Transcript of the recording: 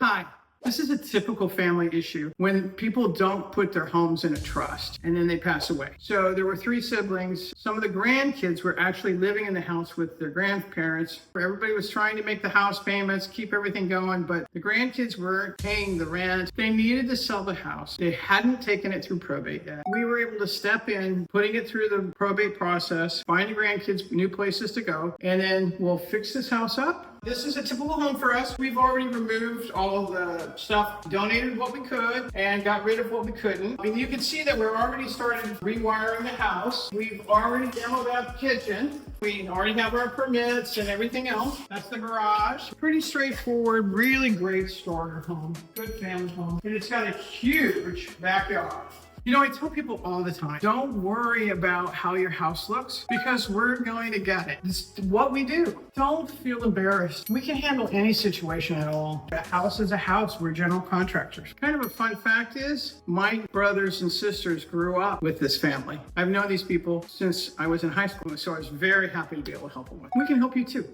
Hi. This is a typical family issue when people don't put their homes in a trust and then they pass away. So there were 3 siblings. Some of the grandkids were actually living in the house with their grandparents. Everybody was trying to make the house payments, keep everything going, but the grandkids weren't paying the rent. They needed to sell the house. They hadn't taken it through probate yet. We were able to step in, putting it through the probate process, find the grandkids new places to go, and then we'll fix this house up. This is a typical home for us. We've already removed all the stuff, donated what we could, and got rid of what we couldn't. I mean, you can see that we're already starting rewiring the house. We've already demoed out the kitchen. We already have our permits and everything else. That's the garage. Pretty straightforward, really great starter home. Good family home. And it's got a huge backyard. You know, I tell people all the time, don't worry about how your house looks because we're going to get it. It's what we do. Don't feel embarrassed. We can handle any situation at all. A house is a house. We're general contractors. Kind of a fun fact is my brothers and sisters grew up with this family. I've known these people since I was in high school, so I was very happy to be able to help them with. We can help you too.